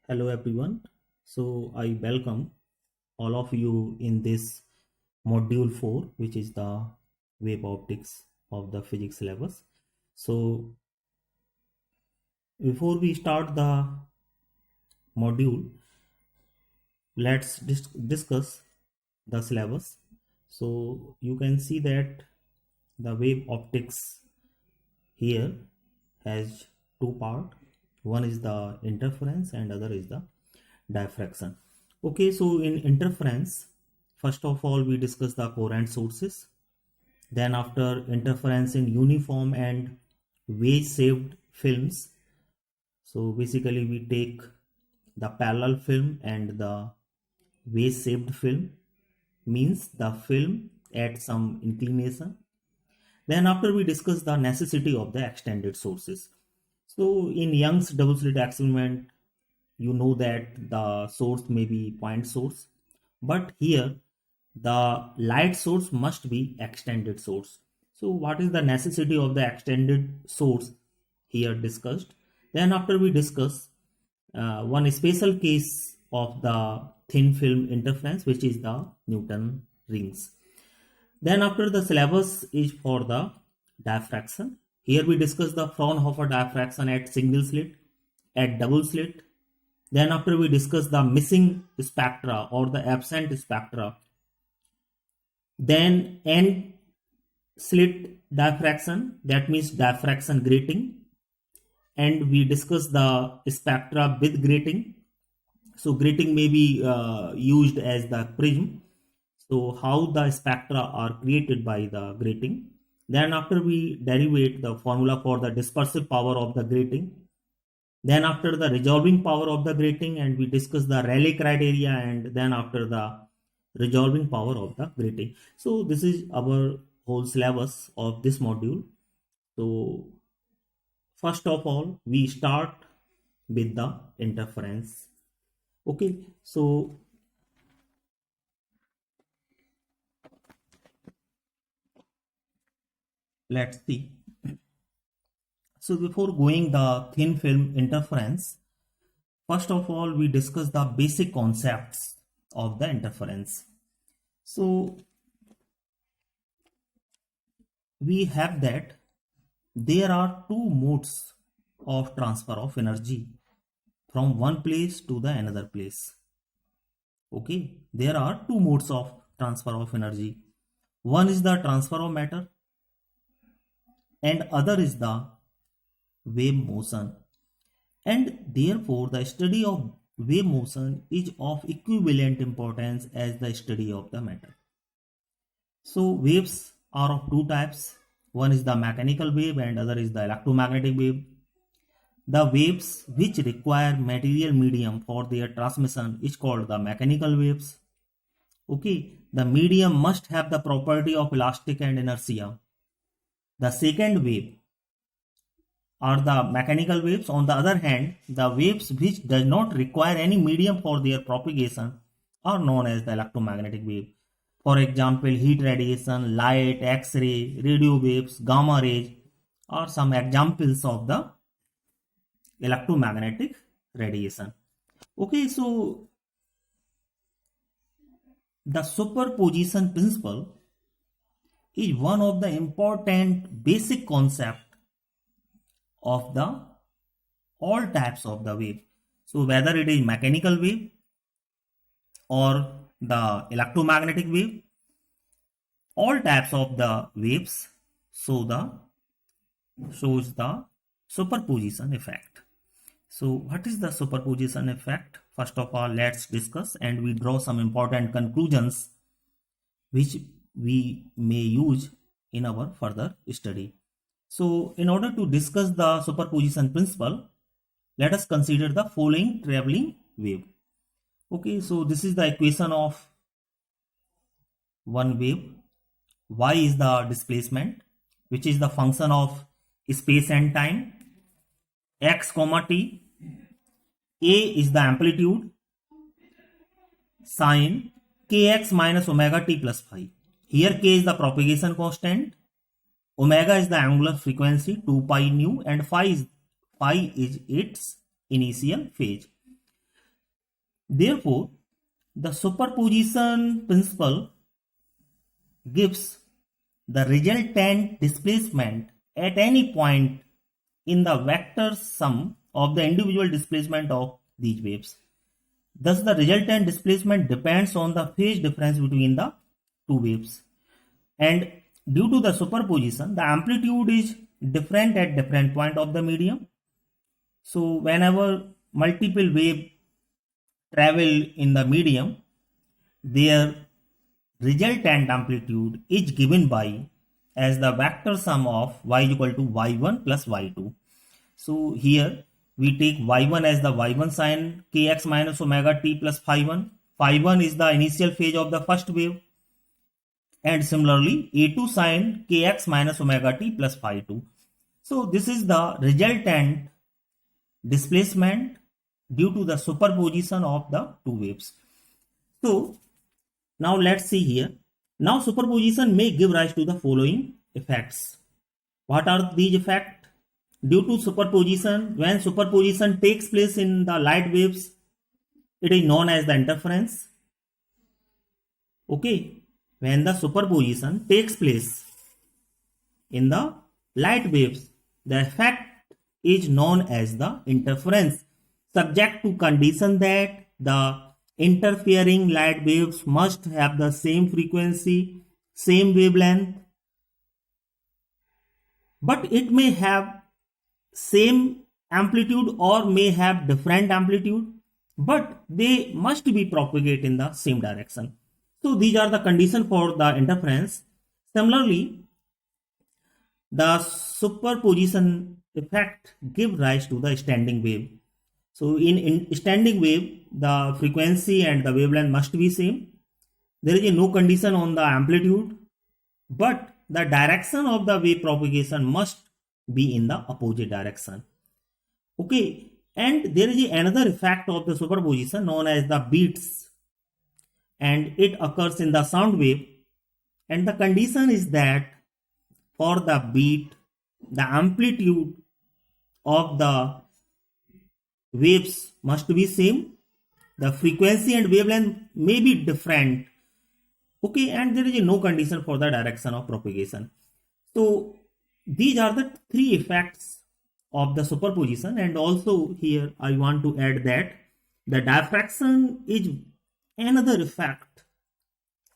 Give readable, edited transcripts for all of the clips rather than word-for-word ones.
Hello everyone. So I welcome all of you in this module 4, which is the wave optics of the physics syllabus. So before we start the module, let's discuss the syllabus. So you can see that the wave optics here has two parts. One is the interference and other is the diffraction. Okay, so in interference, first of all we discuss the coherent sources. Then after interference in uniform and wave shaped films, so basically we take the parallel film and the wave shaped film, means the film at some inclination. Then after we discuss the necessity of the extended sources. So in Young's double slit experiment, you know that the source may be point source, but here the light source must be extended source. So what is the necessity of the extended source here discussed? Then after we discuss one special case of the thin film interference, which is the Newton rings. Then after the syllabus is for the diffraction. Here we discuss the Fraunhofer diffraction at single slit, at double slit. Then after we discuss the missing spectra or the absent spectra. Then end slit diffraction, that means diffraction grating. And we discuss the spectra with grating. So grating may be used as the prism. So how the spectra are created by the grating. Then after we derivate the formula for the dispersive power of the grating. Then after the resolving power of the grating, and we discuss the Rayleigh criteria, and then after the resolving power of the grating. So this is our whole syllabus of this module. So first of all, we start with the interference. Okay, so let's see. So before going the thin film interference, first of all, we discuss the basic concepts of the interference. So we have that there are two modes of transfer of energy from one place to the another place. Okay, there are two modes of transfer of energy. One is the transfer of matter and other is the wave motion. And therefore the study of wave motion is of equivalent importance as the study of the matter. So waves are of two types. One is the mechanical wave and other is the electromagnetic wave. The waves which require material medium for their transmission is called the mechanical waves. Okay, the medium must have the property of elastic and inertia. The second wave are the mechanical waves. On the other hand, the waves which does not require any medium for their propagation are known as the electromagnetic wave. For example, heat radiation, light, X-ray, radio waves, gamma rays are some examples of the electromagnetic radiation. Okay, so the superposition principle is one of the important basic concept of the all types of the wave. So whether it is mechanical wave or the electromagnetic wave, all types of the waves shows the superposition effect. So what is the superposition effect? First of all, let's discuss and we draw some important conclusions which we may use in our further study. So in order to discuss the superposition principle, let us consider the following traveling wave. Okay, so this is the equation of one wave. Y is the displacement, which is the function of space and time. X comma t. A is the amplitude, sine kx minus omega t plus phi. Here k is the propagation constant, omega is the angular frequency 2 pi nu, and phi is its initial phase. Therefore, the superposition principle gives the resultant displacement at any point in the vector sum of the individual displacement of these waves. Thus, the resultant displacement depends on the phase difference between the two waves. And due to the superposition, the amplitude is different at different point of the medium. So, whenever multiple wave travel in the medium, their resultant amplitude is given by as the vector sum of y is equal to y1 plus y2. So here we take y1 as the y1 sine kx minus omega t plus phi1. Phi1 is the initial phase of the first wave. And similarly a2 sine kx minus omega t plus phi2. So this is the resultant displacement due to the superposition of the two waves. So now let's see here. Now superposition may give rise to the following effects. What are these effects? Due to superposition, when superposition takes place in the light waves, it is known as the interference. Okay, when the superposition takes place in the light waves, the effect is known as the interference, subject to condition that the interfering light waves must have the same frequency, same wavelength, but it may have same amplitude or may have different amplitude, but they must be propagate in the same direction. So these are the conditions for the interference. Similarly, the superposition effect give rise to the standing wave. So in standing wave, the frequency and the wavelength must be same. There is no condition on the amplitude, but the direction of the wave propagation must be in the opposite direction. Okay, and there is another effect of the superposition known as the beats, and it occurs in the sound wave, and the condition is that for the beat, the amplitude of the waves must be same, the frequency and wavelength may be different. Okay, and there is no condition for the direction of propagation. So these are the three effects of the superposition, and also here I want to add that the diffraction is another effect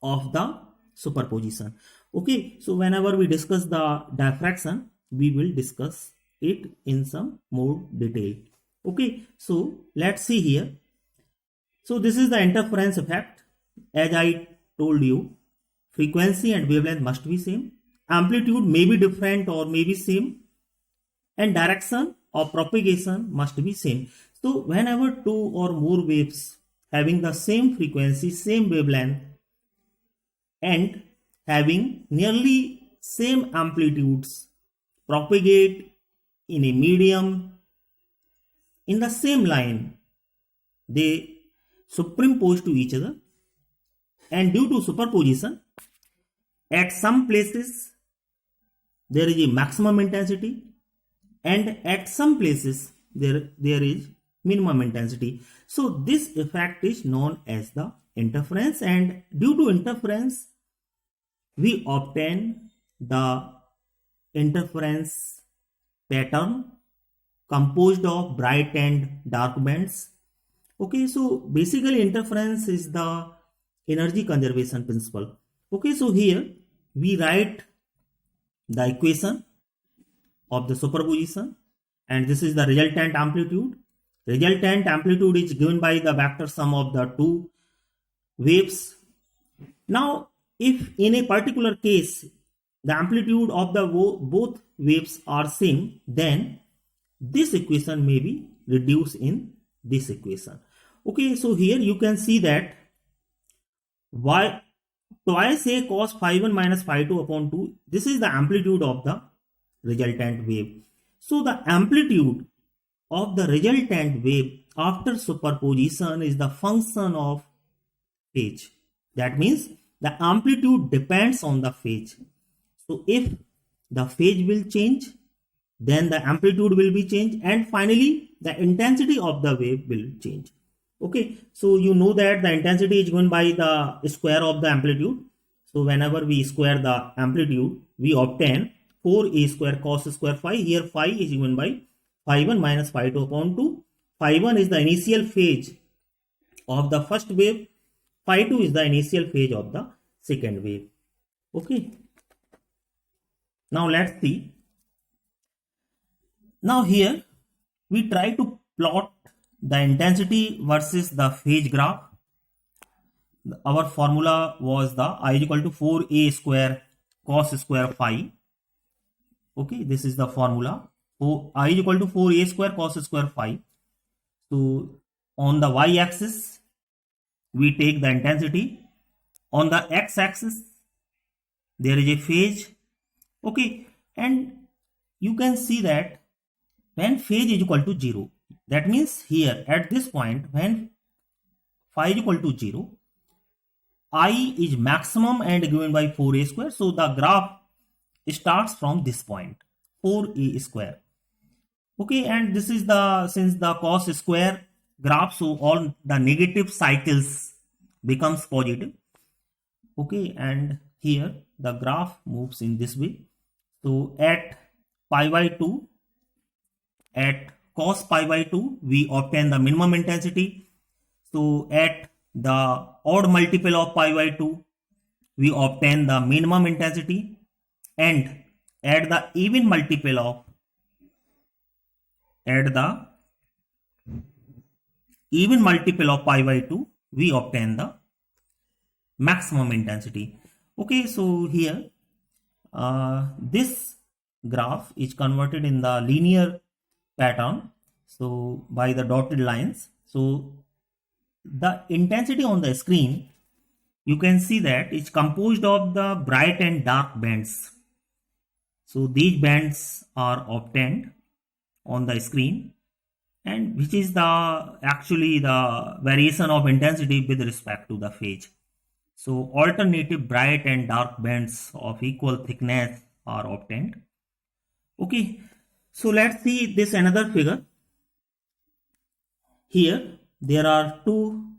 of the superposition. Okay, so whenever we discuss the diffraction, we will discuss it in some more detail. Okay, so let's see here. So this is the interference effect. As I told you, frequency and wavelength must be same. Amplitude may be different or may be same. And direction of propagation must be same. So whenever two or more waves having the same frequency, same wavelength, and having nearly same amplitudes propagate in a medium in the same line, they superimpose to each other, and due to superposition, at some places there is a maximum intensity, and at some places there is minimum intensity. So this effect is known as the interference, and due to interference we obtain the interference pattern composed of bright and dark bands. Okay, so basically interference is the energy conservation principle. Okay, so here we write the equation of the superposition, and this is the resultant amplitude. Resultant amplitude is given by the vector sum of the two waves. Now, if in a particular case the amplitude of the both waves are same, then this equation may be reduced in this equation. Okay, so here you can see that y twice a cos phi1 minus phi2 upon 2, this is the amplitude of the resultant wave. So the amplitude of the resultant wave after superposition is the function of phase. That means the amplitude depends on the phase. So if the phase will change, then the amplitude will be changed, and finally the intensity of the wave will change. Okay, so you know that the intensity is given by the square of the amplitude. So whenever we square the amplitude, we obtain 4a square cos square phi. Here phi is given by phi 1 minus phi 2 upon 2. Phi 1 is the initial phase of the first wave. Phi 2 is the initial phase of the second wave. Okay. Now let's see. Now here we try to plot the intensity versus the phase graph. Our formula was the I is equal to 4a square cos square phi. Okay, this is the formula. So I is equal to 4a square cos square phi. So on the y-axis, we take the intensity. On the x-axis, there is a phase. Okay, and you can see that when phase is equal to 0, that means here at this point, when phi is equal to 0, I is maximum and given by 4a square. So the graph starts from this point, 4a square. Okay, and this is the, since the cos square graph, so all the negative cycles becomes positive. Okay, and here the graph moves in this way. So at pi by 2, at cos pi by 2, we obtain the minimum intensity. So at the odd multiple of pi by 2, we obtain the minimum intensity, and at the even multiple of pi by 2, we obtain the maximum intensity. Okay, so here this graph is converted in the linear pattern, so by the dotted lines. So the intensity on the screen, you can see that it's composed of the bright and dark bands. So these bands are obtained on the screen, and which is the actually the variation of intensity with respect to the phase. So alternative bright and dark bands of equal thickness are obtained. Okay, so let's see this another figure. Here there are two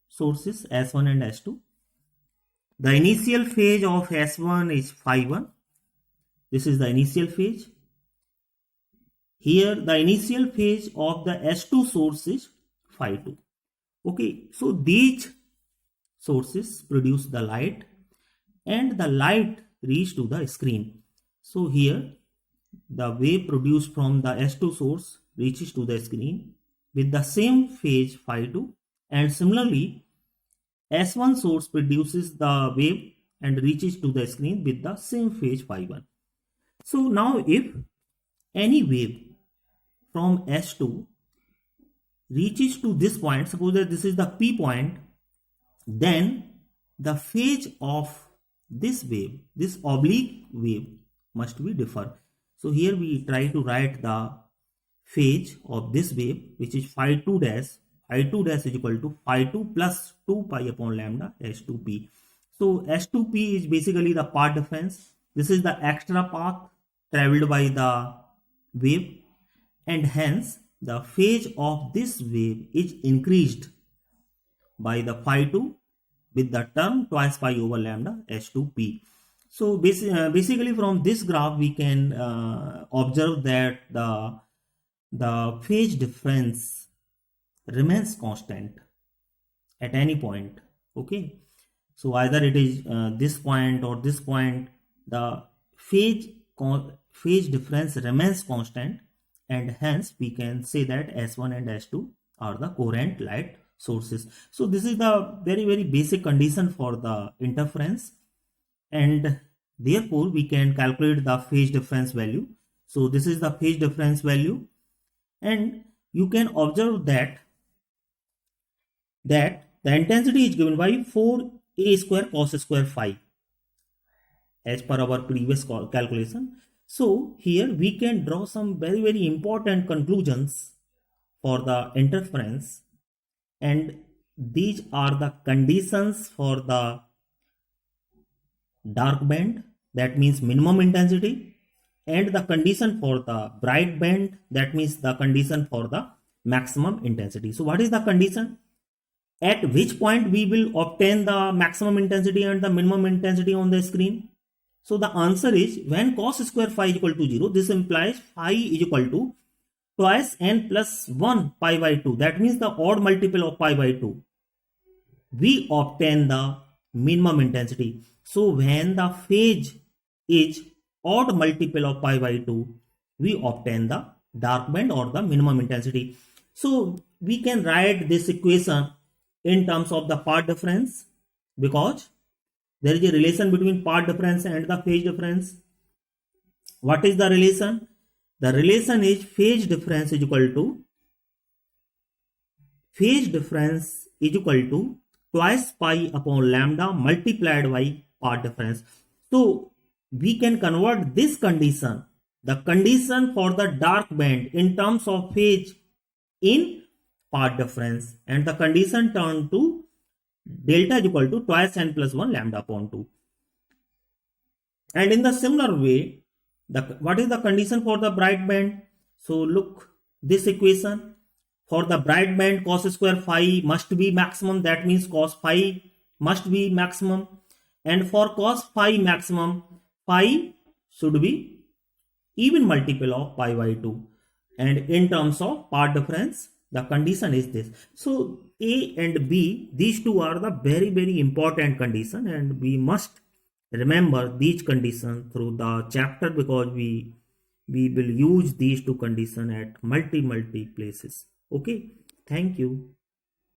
sources, S1 and S2. The initial phase of S1 is phi 1. This is the initial phase. Here the initial phase of the S2 source is phi 2. Okay, so these sources produce the light, and the light reach to the screen. So here the wave produced from the S2 source reaches to the screen with the same phase phi 2, and similarly S1 source produces the wave and reaches to the screen with the same phase phi 1. So now if any wave from S2 reaches to this point, suppose that this is the P point, then the phase of this wave, this oblique wave, must be different. So here we try to write the phase of this wave, which is phi 2 dash. Phi 2 dash is equal to phi 2 plus 2 pi upon lambda S2P. So S2P is basically the path difference. This is the extra path traveled by the wave, and hence the phase of this wave is increased by the phi 2 with the term twice pi over lambda S2P. So basically from this graph we can observe that the phase difference remains constant at any point. Okay, so either it is this point or this point, the phase difference remains constant, and hence we can say that S1 and S2 are the coherent light sources. So this is the very basic condition for the interference, and therefore we can calculate the phase difference value. So this is the phase difference value, and you can observe that the intensity is given by 4a square cos square phi as per our previous calculation. So here we can draw some very important conclusions for the interference, and these are the conditions for the dark band, that means minimum intensity, and the condition for the bright band, that means the condition for the maximum intensity. So what is the condition? at which point we will obtain the maximum intensity and the minimum intensity on the screen? So the answer is when cos square phi is equal to 0, this implies phi is equal to twice n plus 1 pi by 2. That means the odd multiple of pi by 2. We obtain the minimum intensity. So when the phase is odd multiple of pi by 2, we obtain the dark band or the minimum intensity. So we can write this equation in terms of the path difference, because there is a relation between path difference and the phase difference. What is the relation? The relation is phase difference is equal to twice pi upon lambda multiplied by path difference. So we can convert this condition, the condition for the dark band, in terms of phase in path difference, and the condition turned to delta is equal to twice n plus 1 lambda upon 2. And in the similar way, what is the condition for the bright band? So look this equation. For the bright band, cos square phi must be maximum. That means cos phi must be maximum. And for cos phi maximum, phi should be even multiple of pi by 2. And in terms of path difference, the condition is this. So A and B, these two are the very, very important condition, and we must remember these conditions through the chapter, because we will use these two conditions at multi places. Okay, thank you.